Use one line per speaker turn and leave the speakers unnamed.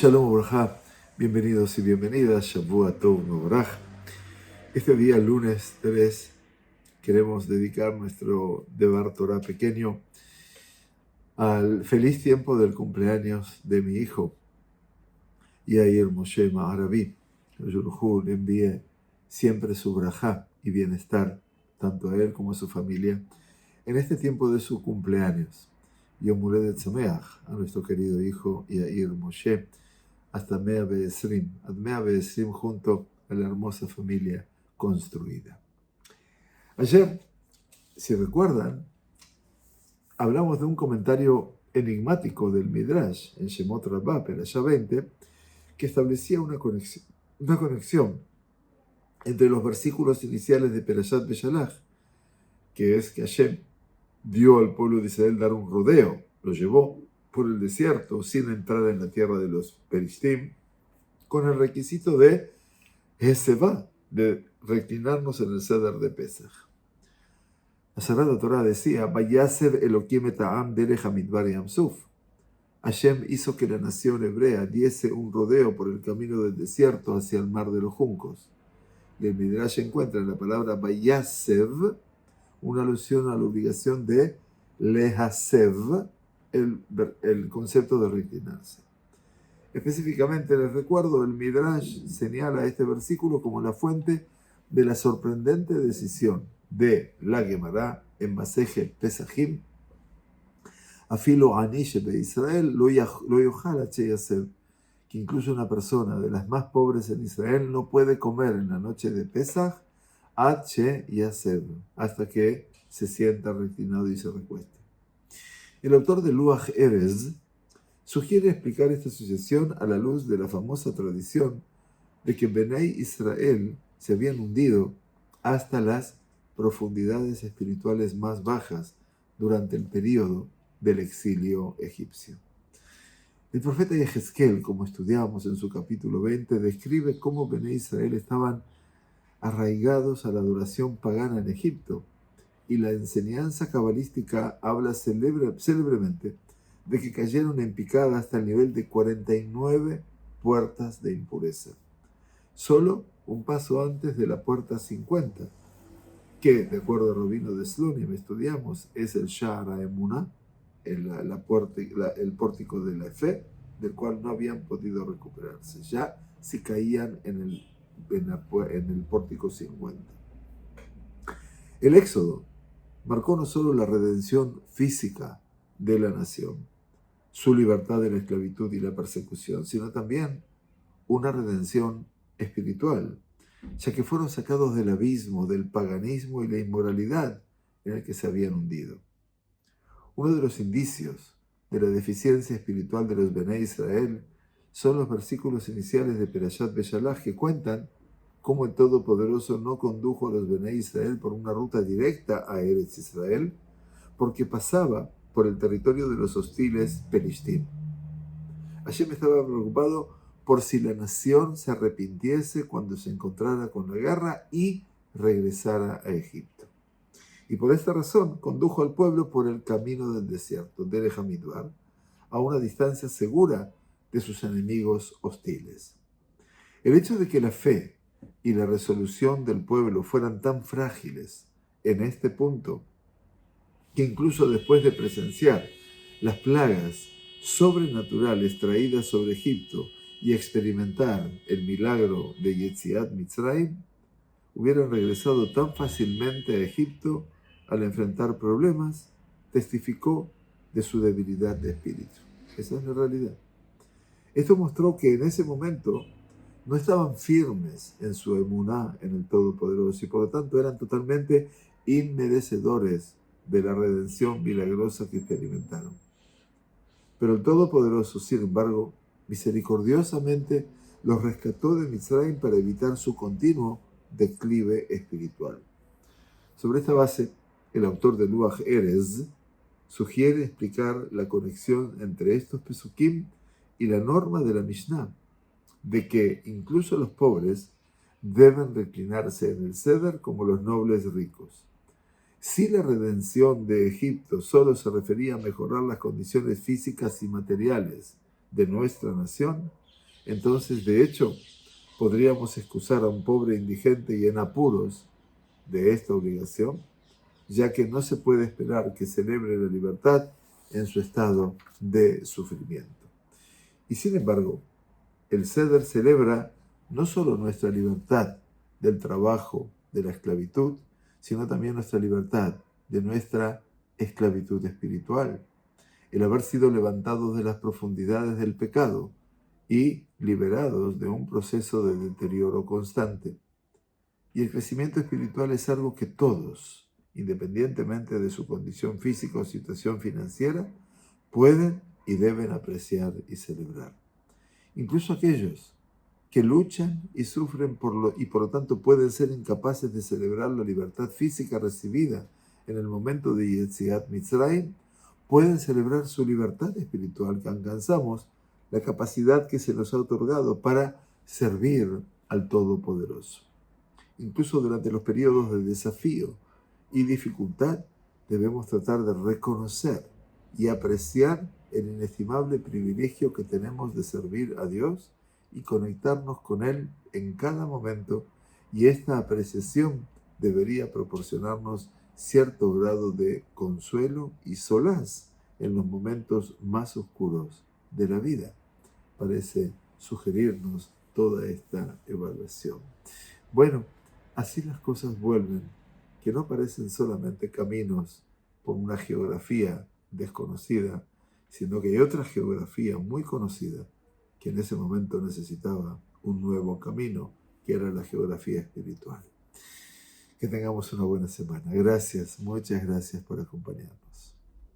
Shalom Ubrajá, bienvenidos y bienvenidas, Shavua Tov Mevoraj. Este día, lunes 3, queremos dedicar nuestro Devar Torah pequeño al feliz tiempo del cumpleaños de mi hijo, Yair Moshe Ma'arabi. Yurujú le envíe siempre su brajá y bienestar, tanto a él como a su familia, en este tiempo de su cumpleaños. Yom Huledet Sameach, a nuestro querido hijo Yair Moshe, hasta Mea Be'esrim, ad Mea Be'esrim, junto a la hermosa familia construida. Ayer, si recuerdan, hablamos de un comentario enigmático del Midrash en Shemot Rabbah, Perashá 20, que establecía una conexión entre los versículos iniciales de Perashat Beshalach, que es que Hashem dio al pueblo de Israel dar un rodeo, lo llevó por el desierto sin entrar en la tierra de los Perishtim, con el requisito de Hesevá, de reclinarnos en el ceder de Pesach. La Sagrada Torah decía, Vayasev Elohim et ha'am derech hamidbar yamsuf. Hashem hizo que la nación hebrea diese un rodeo por el camino del desierto hacia el mar de los juncos. Y el Midrash encuentra en la palabra Vayasev una alusión a la obligación de Lehasev, el concepto de reclinarse. Específicamente, les recuerdo, el Midrash señala este versículo como la fuente de la sorprendente decisión de la Gemara en Masejet Pesachim, Afilo Anish be Israel lo yochal ache yasev, que incluso una persona de las más pobres en Israel no puede comer en la noche de Pesach ache yasev, hasta que se sienta reclinado y se recueste. El autor de Luach Erez sugiere explicar esta asociación a la luz de la famosa tradición de que Benei Israel se habían hundido hasta las profundidades espirituales más bajas durante el período del exilio egipcio. El profeta Yehezkel, como estudiamos en su capítulo 20, describe cómo Benei Israel estaban arraigados a la adoración pagana en Egipto, y la enseñanza cabalística habla célebremente de que cayeron en picada hasta el nivel de 49 puertas de impureza, solo un paso antes de la puerta 50, que, de acuerdo a Rabino de Slonim, estudiamos, es el Sha'ar HaEmunah, el pórtico de la fe, del cual no habían podido recuperarse, ya si caían en el pórtico 50. El Éxodo marcó no solo la redención física de la nación, su libertad de la esclavitud y la persecución, sino también una redención espiritual, ya que fueron sacados del abismo, del paganismo y la inmoralidad en el que se habían hundido. Uno de los indicios de la deficiencia espiritual de los Benei Israel son los versículos iniciales de Perashat Beshalach, que cuentan cómo el Todopoderoso no condujo a los Benei Israel por una ruta directa a Eretz Israel, porque pasaba por el territorio de los hostiles Pelishtim. Hashem estaba preocupado por si la nación se arrepintiese cuando se encontrara con la guerra y regresara a Egipto. Y por esta razón condujo al pueblo por el camino del desierto, Derech Hamidbar, a una distancia segura de sus enemigos hostiles. El hecho de que la fe y la resolución del pueblo fueran tan frágiles en este punto, que incluso después de presenciar las plagas sobrenaturales traídas sobre Egipto y experimentar el milagro de Yetziat Mitzrayim, hubieran regresado tan fácilmente a Egipto al enfrentar problemas, testificó de su debilidad de espíritu. Esa es la realidad. Esto mostró que en ese momento no estaban firmes en su emuná en el Todopoderoso y por lo tanto eran totalmente inmerecedores de la redención milagrosa que experimentaron. Pero el Todopoderoso, sin embargo, misericordiosamente los rescató de Mitzrayim para evitar su continuo declive espiritual. Sobre esta base, el autor de Luach Erez sugiere explicar la conexión entre estos pesukim y la norma de la Mishnah, de que incluso los pobres deben reclinarse en el ceder como los nobles ricos. Si la redención de Egipto solo se refería a mejorar las condiciones físicas y materiales de nuestra nación, Entonces, de hecho, podríamos excusar a un pobre indigente y en apuros de esta obligación, ya que no se puede esperar que celebre la libertad en su estado de sufrimiento. Y sin embargo, el Seder celebra no solo nuestra libertad del trabajo, de la esclavitud, sino también nuestra libertad de nuestra esclavitud espiritual, el haber sido levantados de las profundidades del pecado y liberados de un proceso de deterioro constante. Y el crecimiento espiritual es algo que todos, independientemente de su condición física o situación financiera, pueden y deben apreciar y celebrar. Incluso aquellos que luchan y sufren y por lo tanto pueden ser incapaces de celebrar la libertad física recibida en el momento de Yetziat Mitzrayim, pueden celebrar su libertad espiritual que alcanzamos, la capacidad que se nos ha otorgado para servir al Todopoderoso. Incluso durante los periodos de desafío y dificultad, debemos tratar de reconocer y apreciar el inestimable privilegio que tenemos de servir a Dios y conectarnos con Él en cada momento, y esta apreciación debería proporcionarnos cierto grado de consuelo y solaz en los momentos más oscuros de la vida. Parece sugerirnos toda esta evaluación. Bueno, así las cosas vuelven, que no parecen solamente caminos por una geografía desconocida, sino que hay otra geografía muy conocida que en ese momento necesitaba un nuevo camino, que era la geografía espiritual. Que tengamos una buena semana. Gracias, muchas gracias por acompañarnos.